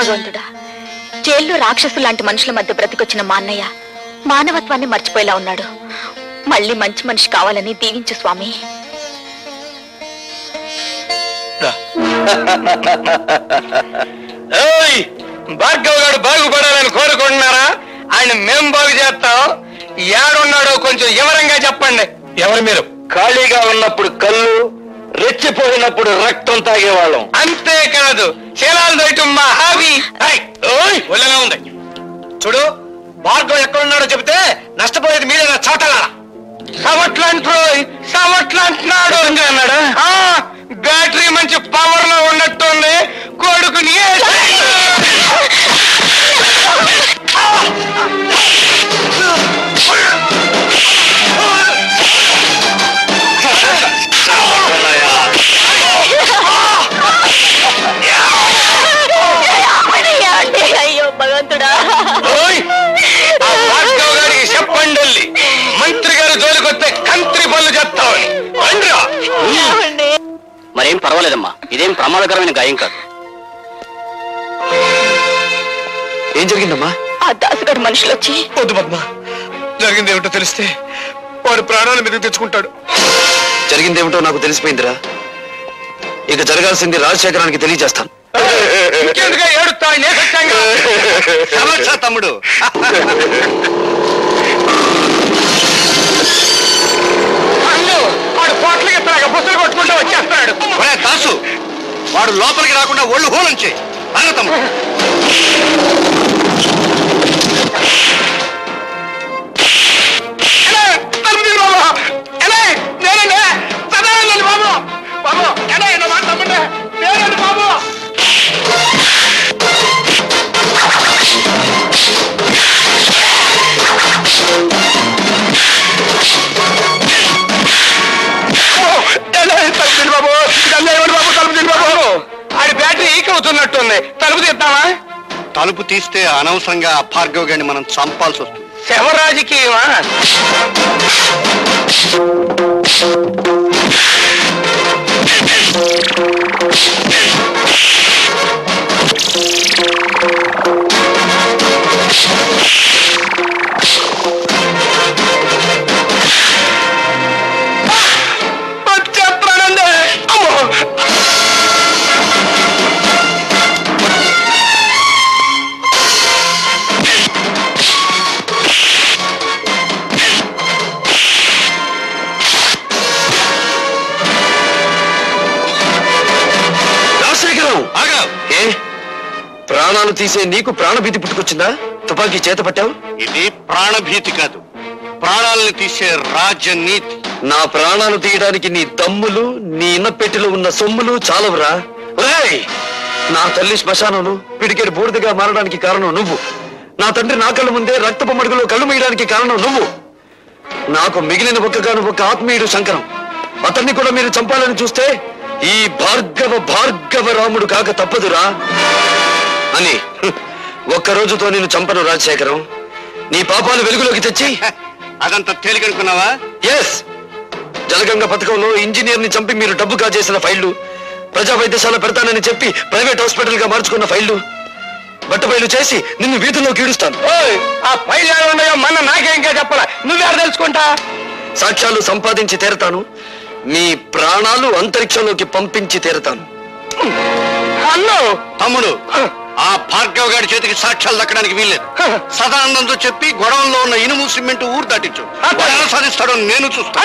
భగవంతుడా, జైల్లో రాక్షసులు లాంటి మనుషుల మధ్య బ్రతికొచ్చిన మా అన్నయ్య మానవత్వాన్ని మర్చిపోయేలా ఉన్నాడు. మళ్ళీ మంచి మనిషి కావాలని దీవించు స్వామి. భార్గవ్ గారు బాగుపడాలని కోరుకుంటున్నారా? ఆయన మేం బాగు చేస్తాం. ఏడున్నాడో కొంచెం వివరంగా చెప్పండి. ఎవరు మీరు? ఖాళీగా ఉన్నప్పుడు కళ్ళు, రెచ్చిపోయినప్పుడు రక్తం తాగేవాళ్ళం. అంతేకాదు శీలాలు దయటం మా హాబీ. ఒళ్ళగా ఉంది. చూడు, భార్గవ్ ఎక్కడున్నాడో చెబితే నష్టపోయేది మీరే నా చోటలా. సమట్లంటున్నాడు అన్నాడా? బ్యాటరీ మంచి పవర్ లో ఉన్నట్టుంది. కొడుకుని అయ్యో భగవంతుడా, భార్గవ్ గారికి చెప్పండి, మంత్రి గారు జోలికొస్తే కంత్రి పనులు చేస్తామని. మరేం పర్వాలేదమ్మా, ఇదేం ప్రమాదకరమైన గాయం కాదు. ఏం జరిగిందమ్మా? ఆ దాసుగారు మనుషులు వచ్చి. వద్దు పద్మ, జరిగిందేమిటో తెలిస్తే వాడు ప్రాణాల మీద తెచ్చుకుంటాడు. జరిగిందేమిటో నాకు తెలిసిపోయిందిరా. ఇక జరగాల్సింది రాజశేఖరానికి తెలియజేస్తాను. తమ్ముడు, వాడు పోట్లకి బుసలు కొట్టుకుంటూ వచ్చేస్తాడు. దాసు, వాడు లోపలికి రాకుండా ఒళ్ళు హోలంచే తమ్ముడు. ఆడి బ్యాటరీ ఈక్ అవుతున్నట్టుంది. తలుపు తీద్దామా? తలుపు తీస్తే అనవసరంగా భార్గవ్ గారిని మనం చంపాల్సి వస్తుంది. శవ రాజకీయమా? ప్రాణాలు తీసే నీకు ప్రాణభీతి పుట్టుకొచ్చిందా? తుపాకీ చేత పట్టావు. ఇది ప్రాణభీతి కాదు, ప్రాణాలను తీసే రాజనీతి. నా ప్రాణాలు తీయడానికి నీ దమ్ములు, నీ ఇన్నపెట్టెలో ఉన్న సొమ్ములు చాలవురా. నా తల్లి శ్మశానంలో పిడికెడు బూడిదగా మారడానికి కారణం నువ్వు. నా తండ్రి నా కళ్ళ ముందే రక్తపు మడుగులో కళ్ళు మీయడానికి కారణం నువ్వు. నాకు మిగిలిన ఒక్కగాను ఒక ఆత్మీయుడు శంకరం. అతన్ని కూడా మీరు చంపాలని చూస్తే ఈ భార్గవ రాముడు కాక తప్పదురా అని ఒక్కరోజుతో నేను చంపను రాజశేఖరం. నీ పాపాలు వెలుగులోకి తెచ్చి అదంతా తేలికనుకున్నావా? ఎస్, జలగంగ పథకంలో ఇంజనీర్ ని చంపి మీరు డబ్బు కాజేసిన ఫైళ్లు, ప్రజా వైద్యశాల పెడతానని చెప్పి ప్రైవేట్ హాస్పిటల్ గా మార్చుకున్న ఫైళ్లు, బట్టబయలు చేసి నిన్ను వీధుల్లో కీడుస్తాను. ఆ ఫైల్ ఉన్నాయో మన నాకేంకా చెప్పాలా? నువ్వెవరు తెలుసుకుంటా? సాక్ష్యాలు సంపాదించి తీరతాను. మీ ప్రాణాలు అంతరిక్షంలోకి పంపించి తీరతాను. అన్నో తమ్ముడు, ఆ భార్గవ్ గారి చేతికి సాక్ష్యాలు దక్కడానికి వీల్లేదు. సదానందంతో చెప్పి గొడవల్లో ఉన్న ఇనుము సిమెంట్ ఊరు దాటించు. ఎలా సాధిస్తాడో నేను చూస్తాను.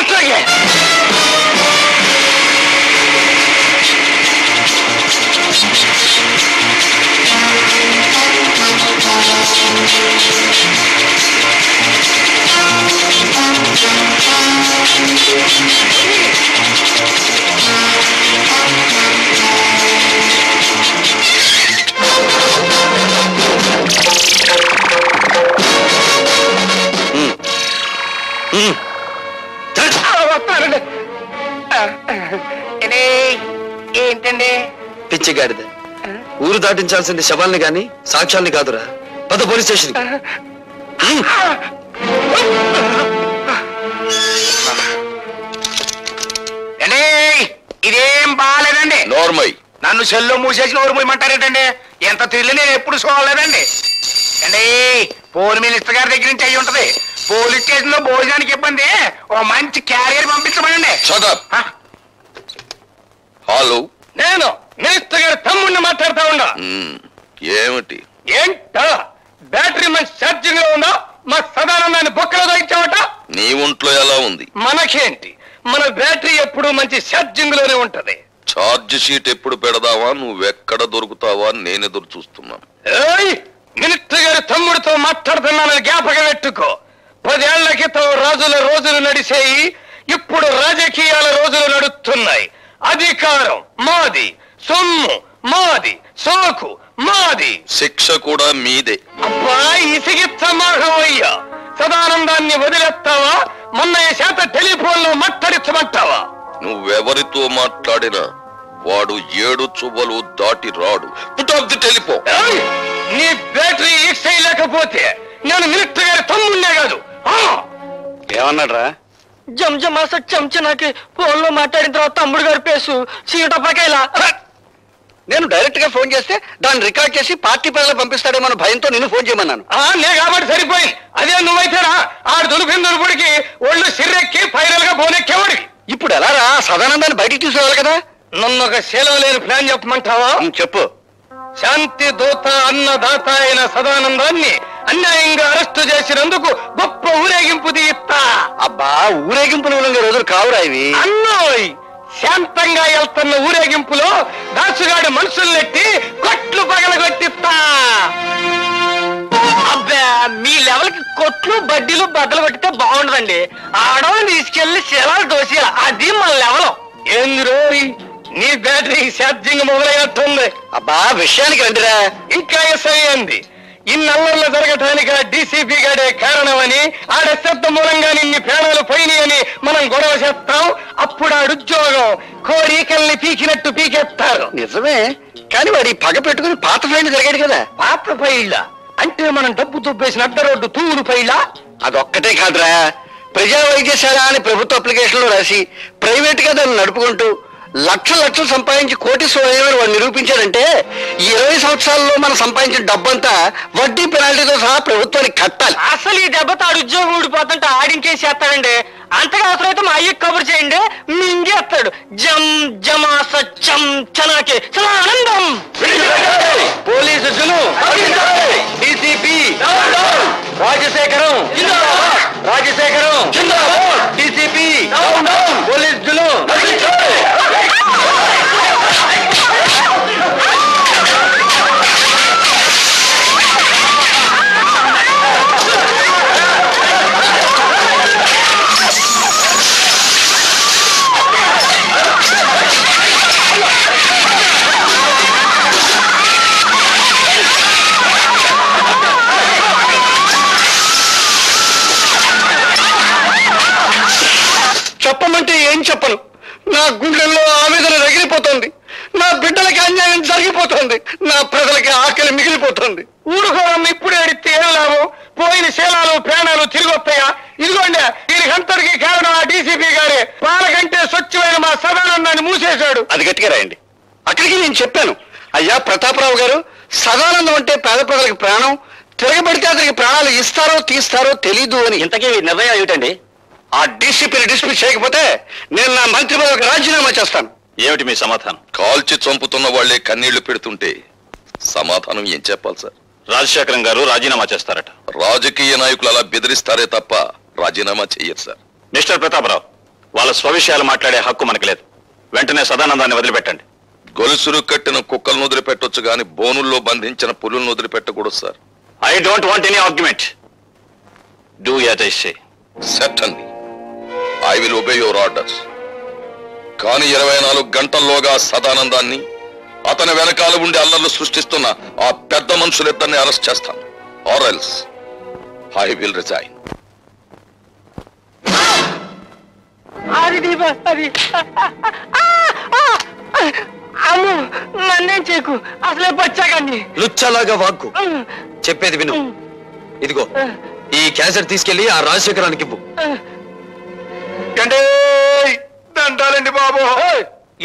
ఏంటండి? పిచ్చిగాడిద, ఊరు దాటించాల్సింది శవాల్ని గాని సాక్ష్యాల్ని కాదురా. పద పోలీస్ స్టేషన్. ఇదేం బాగాలేదండి. నోర్మై, నన్ను సెల్లో మూసేసి నోరు మూయమంటారేటండి? ఎంత తిల్లు నేను ఎప్పుడు చూడలేదండి. అండి పోలీస్ మినిస్టర్ గారి దగ్గర నుంచి అయ్యి ఉంటది. పోలీస్ స్టేషన్ లో భోజనానికి ఇబ్బంది, ఓ మంచి క్యారియర్ పంపించమనండి. హలో, నేను మినిస్టర్ గారి తమ్ముడిని మాట్లాడుతా ఉన్నా. ఏమిటి? ఏంటో బ్యాటరీ మంచి ఛార్జింగ్ లో ఉందా? మా సదానందాన్ని బొక్కలో దొరికించావట. నీ ఒంట్లో ఎలా ఉంది? మనకేంటి, మన బ్యాటరీ ఎప్పుడు మంచి ఛార్జింగ్ లోనే ఉంటది. ఛార్జ్ షీట్ ఎప్పుడు పెడదావా, నువ్వెక్కడ దొరుకుతావా నేను ఎదురు చూస్తున్నా. మినిస్టర్ గారి తమ్ముడితో మాట్లాడుతున్నానని జ్ఞాపకం పెట్టుకో. 10 ఏళ్ల క్రితం రాజుల రోజులు నడిచేయి, ఇప్పుడు రాజకీయాల రోజులు నడుస్తున్నాయి. అధికారం మాది, సొమ్ము మాది, సోకు మాది, శిక్ష కూడా మీదే. అబ్బా ఇసిగిచ్చమాహయ్యా, సదానందాన్ని వదిలేస్తావా? మొన్నయ్య చేత టెలిఫోన్ లో మాట్లాడించమంటావా? నువ్వెవరితో మాట్లాడినా వాడు 7 చువ్వలు దాటి రాడు. Put off the telephone. నీ బ్యాటరీ ఎక్స్ అయ్యలేకపోతే నేను మినిస్టర్ గారి తమ్ముడినే కాదు. ఏమన్నాడ్రా? జంజమాస చెంచనాకి ఫోన్ లో మాట్లాడిన తర్వాత తమ్ముడు గారి పేసు చీటపకేలా. నేను డైరెక్ట్ గా ఫోన్ చేస్తే దాన్ని రికార్డ్ చేసి పార్టీ ప్రజలకు పంపిస్తాడేమో భయంతో నేను ఫోన్ చేయమన్నాను. నే కాబట్టి సరిపోయింది. అదే నువ్వైతేరా ఆడు దులిపిందుడికి ఒళ్ళు సిర్రెక్కి ఫైనల్ గా బోనెక్కేవాడికి. ఇప్పుడు ఎలా రా సదానందాన్ని బయటికి తీసుకురావాలి కదా. నన్ను ఒక శీలం లేని ప్లాన్ చెప్పమంటావా? చెప్పు. శాంతి దూత అన్నదాత అయిన సదానందాన్ని అన్యాయంగా అరెస్టు చేసినందుకు గొప్ప ఊరేగింపు తీస్తా. అబ్బా ఊరేగింపులు రోజులు కావురా ఇవి. అన్నోయ్, శాంతంగా వెళ్తున్న ఊరేగింపులో దాసుగాడు మనుషుల్నెట్టి కొట్లు పగలగొట్టిస్తా. అబ్బా మీ లెవెల్ కి కొట్లు బడ్డీలు బద్దలు కొట్టితే బాగుండదండి. ఆడవాళ్ళని తీసుకెళ్లి శిలాలు దోసేయాలి, అది మన లెవెల్. ఏంది రోయ్, నీ బ్యాటరీ ఛార్జింగ్ మొదలయ్యట్టుంది. అబ్బా విషయానికి రండిరా. ఇంకా ఎస్ఐ అంది. ఇన్నల్లర్లు జరగటానికి డీసీపీ గాడే కారణమని, ఆడ శబ్ద మూలంగా నిన్ని ప్రాణాలు పోయినాయని మనం గొడవ చేస్తాం. అప్పుడు ఆడుద్యోగం కోరికల్ని పీకినట్టు పీకేస్తారు. నిజమే, కానీ వాడి పగ పెట్టుకుని పాత ఫైల్ జరిగాడు కదా. పాత ఫైళ్ళ అంటే మనం డబ్బు దుబ్బేసిన అడ్డ రోడ్డు తూరు ఫైళ్ళ. అదొక్కటే కాదురా, ప్రజా వైద్యశాల అని ప్రభుత్వ అప్లికేషన్లో రాసి ప్రైవేట్ గా దాన్ని నడుపుకుంటూ లక్షలు సంపాదించి కోటీశ్వరుడు వాడు నిరూపించాడంటే 20 సంవత్సరాల్లో మనం సంపాదించిన డబ్బంతా వడ్డీ పెనాల్టీతో సహా ప్రభుత్వానికి కట్టాలి. అసలు ఈ దెబ్బతో ఆడు ఉద్యోగం ఊడిపోతుంటే ఆడింకేసి చేస్తాడండి. అంతగా అవసరమైతే మా అయ్యకి కబురు చేయండి, మింగేస్తాడు. జం జమాస చం చనాకి ఆనందం. Police DCP Rajasekharam DCP police జులు. చెప్పమంటే ఏం చెప్పను. నా గుండెల్లో ఆవేదన రగిలిపోతుంది. నా బిడ్డలకి అన్యాయం జరిగిపోతుంది. నా ప్రజలకి ఆకలి మిగిలిపోతుంది. ఊరుకోవడం ఇప్పుడు ఎడితే ఏం లాభం? పోయిన శీలాలు ప్రాణాలు తిరిగి వస్తాయా? ఇదిగోండి, దీనికి అంతటికీ కారణం ఆ డీసీపీ గారే. పాలకంటే స్వచ్ఛమైన మా సదానందాన్ని మూసేశాడు. అది గట్టిగా రాయండి. అక్కడికి నేను చెప్పాను, అయ్యా ప్రతాపరావు గారు, సదానందం అంటే పేద ప్రజలకు ప్రాణం, తిరగబడితే అతనికి ప్రాణాలు ఇస్తారో తీస్తారో తెలీదు అని. ఇంతకీ నిర్ణయం ఏమిటండి? ఆ డీసీపీని డిస్మిస్ చేయకపోతే నేను నా మంత్రి పదవికి రాజీనామా చేస్తాను. ఏమిటి మీ సమాధానం? కాల్చి చంపుతున్న వాళ్లే కన్నీళ్లు పెడుతుంటే సమాధానం ఏం చెప్పాలి సార్? రాజశేఖరం గారు రాజీనామా చేస్తారట. రాజకీయ నాయకులు అలా బెదిరిస్తారే తప్ప రాజీనామా చెయ్యరు సార్. మిస్టర్ ప్రతాపరావు, వాళ్ళ స్వవిషయాలు మాట్లాడే హక్కు మనకు లేదు. వెంటనే సదానందాన్ని వదిలిపెట్టండి. గొలుసులు కట్టిన కుక్కలను వదిలిపెట్టొచ్చు గాని బోనుల్లో బంధించిన పులులను వదిలిపెట్టకూడదు sir. I don't want any argument. Do as I say. Certainly I will obey your orders. కానీ 24 గంటల్లోగా సదానందాన్ని, అతని వెనకాల ఉండి అల్లర్లు సృష్టిస్తున్న ఆ పెద్ద మనుషులిద్దరిని అరెస్ట్ చేస్తాను. Or else I will resign. అది అమ్ము, నన్నేం చేయకు, అసలే పచ్చాకండి. లుచ్చలాగా వాక్కు. చెప్పేది విను. ఇదిగో ఈ క్యాసెట్ తీసుకెళ్లి ఆ రాజశేఖరానికి ఇవ్వు. దండాలండి బాబు.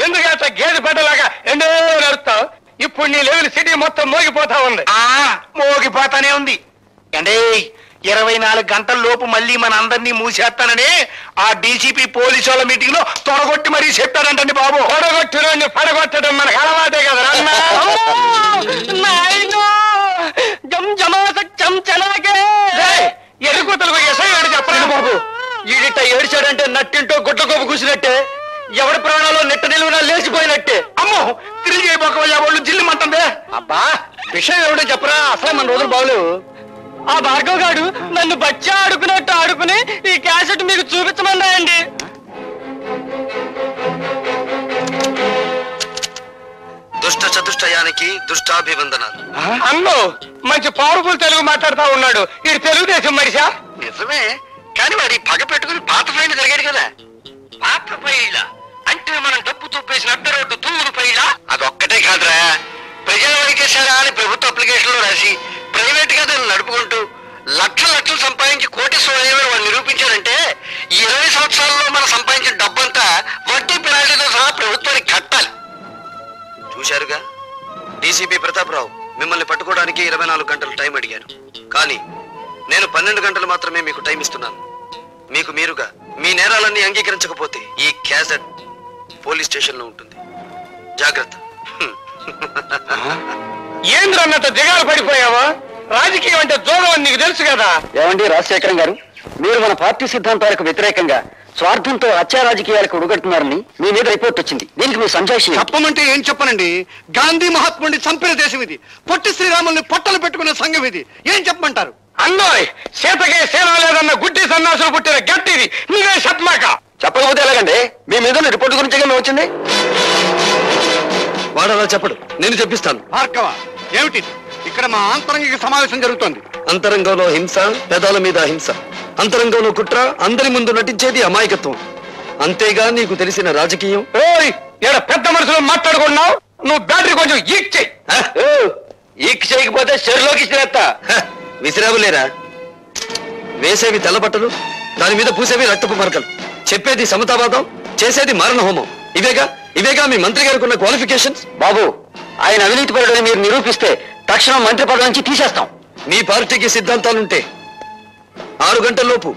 ఎందుకంటే గేదె పెట్టలాగా ఎండో నడుస్తావు? ఇప్పుడు నీ లెవెల్ సిటీ మొత్తం మోగిపోతా ఉంది. మోగిపోతానే ఉంది అంటే 24 గంటల లోపు మళ్ళీ మన అందరినీ మూసేస్తానని ఆ డీసీపీ పోలీసు వాళ్ళ మీటింగ్ లో తొడగొట్టి మరీ చెప్పారంటండి బాబు. తొడగొట్టిన పడగొట్టడం మనకు అలవాటే కదా. ఎరుగుతలకు ఎసయ్యాడు చెప్పలేదు బాబు. ఈడిట ఏడ్చాడంటే నట్టింటో గుడ్ల కోపు కూసినట్టే, ఎవడి ప్రాణాలు నెట్ట నిలువునా లేచిపోయినట్టే. అమ్మో తిరిగి అయిపోకవయ్యా వాళ్ళు జిల్లుమంటుందే. అబ్బా విషయం ఏమిటో చెప్పరా, అసలే మన రోజులు బాగలేవు. ఆ భార్గవ్ గారు నన్ను బచ్చా ఆడుకున్నట్టు ఆడుకుని ఈ క్యాసెట్ మీకు చూపించమన్నాయండి. దుష్ట చతుష్టయానికి దుష్టాభివందనాలు. అన్ను మంచి పవర్ఫుల్ తెలుగు మాట్లాడుతా ఉన్నాడు. ఇది తెలుగుదేశం మనిషా? నిజమే, కానీ వాడి పగ పెట్టుకుని పాత ఫైల్ జరిగాడు కదా. పాత పైళ్ళ అంటే మనం డబ్బు తొప్పేసిన అడ్డ రోడ్డు తూముడు పైళ్ళ. అదొక్కటే కాదురా, ప్రజల వైద్యశాల అని ప్రభుత్వ అప్లికేషన్ లో రాసి ప్రైవేట్ గా దాన్ని నడుపుకుంటూ లక్షలు సంపాదించి కోటీశ్వరుడు వాడు నిరూపించారంటే ఈ 20 సంవత్సరాల్లో మనం సంపాదించిన డబ్బంతా వడ్డీ పెనాల్టీతో సహా ప్రభుత్వానికి కట్టాలి. చూశారుగా, డీసీపీ ప్రతాపరావు మిమ్మల్ని పట్టుకోవడానికి 24 గంటలు టైం అడిగారు. కానీ నేను 12 గంటలు మాత్రమే మీకు టైం ఇస్తున్నాను. మీకు మీరుగా మీ నేరాలన్నీ అంగీకరించకపోతే ఈ క్యాసెట్ పోలీస్ స్టేషన్ లో ఉంటుంది. జాగ్రత్త. ఏంద్రన్నట్టు దిగాలు పడిపోయావా? రాజకీయం అంటే జోగం అని నీకు తెలుసు కదా. ఏమండి రాజశేఖరం గారు, మీరు మన పార్టీ సిద్ధాంతాలకు వ్యతిరేకంగా స్వార్థంతో హత్యా రాజకీయాలకు ఉడగడుతున్నారని మీ మీద రిపోర్ట్ వచ్చింది. దీనికి మీ సంజాయిషి చెప్పమంటే ఏం చెప్పనండి? గాంధీ మహాత్ముడిని చంపిన దేశం ఇది, పొట్టి శ్రీరాముల్ని పొట్టలు పెట్టుకున్న సంఘం ఇది. ఏం చెప్పమంటారు? అన్నోయ్ సీతకే సేన లేదన్న గుడ్డి సన్నాసులు పుట్టిన గట్టిది నువ్వే చెప్పమాక. చెప్పకపోతే ఎలాగండి? మీ మీద రిపోర్ట్ గురించి వచ్చింది. వాడు అలా చెప్పడు, నేను చెప్పిస్తాను. భార్గవ, ఏమిటి ఇక్కడ మా ఆంతరంగిక సమావేశం జరుగుతోంది? అంతరంగంలో హింస, పెదాల మీద హింస. అంతరంగంలో కుట్ర, అందరి ముందు నటించేది అమాయకత్వం. అంతేగా నీకు తెలిసిన రాజకీయం? ఓయ్ ఇక్కడ పెద్ద మనుషులు మాట్లాడుకున్నావు. నువ్వు బ్యాటరీ కొంచెం ఈక్ చెయ్యి. ఈక్ చేయకపోతే చెరులోకి విసిరేస్తా. విసిరావులేరా? వేసేవి తెల్లబట్టలు, దాని మీద పూసేవి రక్తపు మరకలు. చెప్పేది సమతావాదం, చేసేది మారణ హోమం. ఇవేగా మీ మంత్రి గారికి ఉన్న క్వాలిఫికేషన్స్. బాబు, ఆయన అవినీతి పరుడని మీరు నిరూపిస్తే తక్షణం మంత్రి పదవి నుంచి తీసేస్తాం. మీ పార్టీకి సిద్ధాంతాలుంటే 6 గంటల్లోపు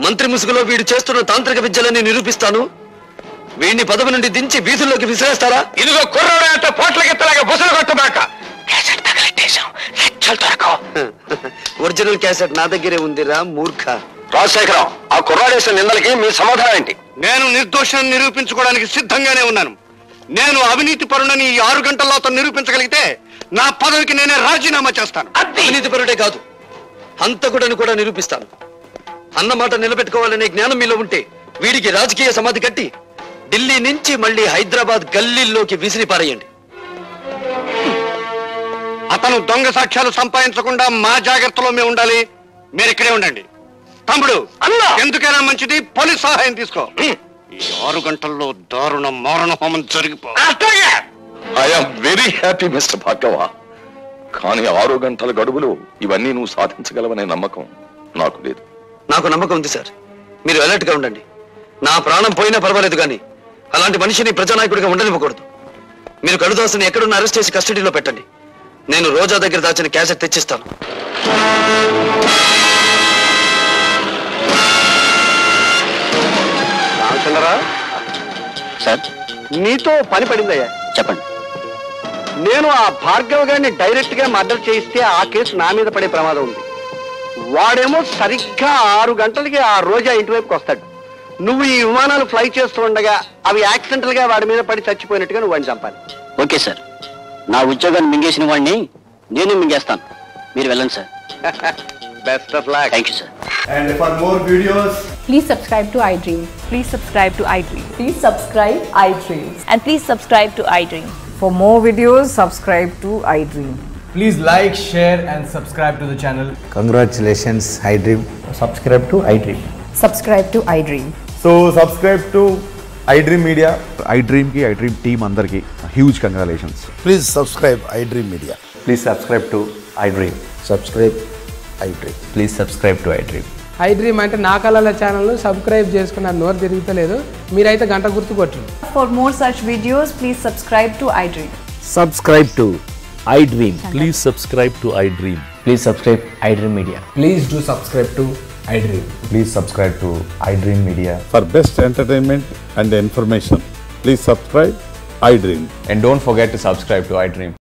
మంత్రి ముసుగులో వీడు చేస్తున్న తాంత్రిక విద్యలని నిరూపిస్తాను. వీడిని పదవి నుండి దించి వీధుల్లోకి విసిరేస్తారా? ఇదిగో కుర్రాడు అంటే పోట్లకెత్తలాగా బుసలు కొట్టబాక. క్యాసెట్ తగలెట్టేశాం, లక్షలు దొరకవు. ఒరిజినల్ క్యాసెట్ నా దగ్గరే ఉందిరా మూర్ఖ. రాజశేఖరం, ఆ కుర్రాడేసిన నిందలకి మీ సమాధానం ఏంటి? నేను నిర్దోషాన్ని నిరూపించుకోవడానికి సిద్ధంగానే ఉన్నాను. నేను అవినీతి పరుడని ఈ 6 గంటల్లో అతను నిరూపించగలిగితే నా పదవికి నేనే రాజీనామా చేస్తాను. అవినీతి పరుడే కాదు, హంతకుడని కూడా నిరూపిస్తాను. అన్నమాట నిలబెట్టుకోవాలనే జ్ఞానం మీలో ఉంటే వీడికి రాజకీయ సమాధి కట్టి ఢిల్లీ నుంచి మళ్ళీ హైదరాబాద్ గల్లీల్లోకి విసిరి పారేయండి. అతను దొంగ సాక్ష్యాలు సంపాదించకుండా మా జాగ్రత్తలో మేము ఉండాలి. మీరు ఇక్కడే ఉండండి. తమ్ముడు, ఎందుకైనా మంచిది పోలీస్ సహాయం తీసుకో. ఈ 6 గంటల్లో దారుణ మారణ హోమం జరిగిపో. I'm very happy mister Bhargava. కానీ 6 గంటల గడువులో ఇవన్నీ నువ్వు సాధించగలవనే నమ్మకం నాకు లేదు. నాకు నమ్మకం ఉంది సార్. మీరు అలర్ట్ గా ఉండండి. నా ప్రాణం పోయినా పర్వాలేదు, కానీ అలాంటి మనిషిని ప్రజానాయకుడిగా ఉండనివ్వకూడదు. మీరు కడుదాసుని ఎక్కడున్న అరెస్ట్ చేసి కస్టడీలో పెట్టండి. నేను రోజా దగ్గర దాచిన క్యాసెట్ తెచ్చిస్తాను. రామచంద్రరా సార్, నీతో పని పడిందయ్యా. చెప్పండి. నేను ఆ భార్గవ్ గారిని డైరెక్ట్ గా మర్డర్ చేయిస్తే ఆ కేసు నా మీద పడే ప్రమాదం ఉంది. వాడేమో సరిగ్గా 6 గంటలకి ఆ రోజా ఇంటి వైపుకి వస్తాడు. నువ్వు ఈ విమానాలు ఫ్లై చేస్తూ ఉండగా అవి యాక్సిడెంటల్ గా వాడి మీద పడి చచ్చిపోయినట్టుగా నువ్వు వాడిని చంపాలి. ఓకే సార్, నా ఉద్యోగాన్ని మింగేసిన వాడిని నేను మింగేస్తాను. మీరు వెళ్ళండి sir. Best of luck. Thank you sir. And for more videos, Please subscribe to iDream. Please subscribe to iDream. Please subscribe iDream. And please subscribe to iDream. For more videos, subscribe to iDream. please like, share and subscribe to the channel. Congratulations, iDream. Subscribe to iDream. Subscribe to iDream. So subscribe to iDream Media. iDream team andarki huge congratulations. Please subscribe iDream Media. Please subscribe to iDream. Subscribe iDream. Please subscribe to iDream. iDream అంటే నా కళల ఛానల్ను subscribe చేసుకున్న నోరు తిరుగుతలేదు. మీరైతే గంట గుర్తు కొట్టండి. For more such videos, please subscribe to iDream. Subscribe to iDream. Please subscribe to iDream. Please subscribe iDream Media. Please do subscribe to iDream. Please subscribe to iDream Media. For best entertainment and information, please subscribe iDream. And don't forget to subscribe to iDream.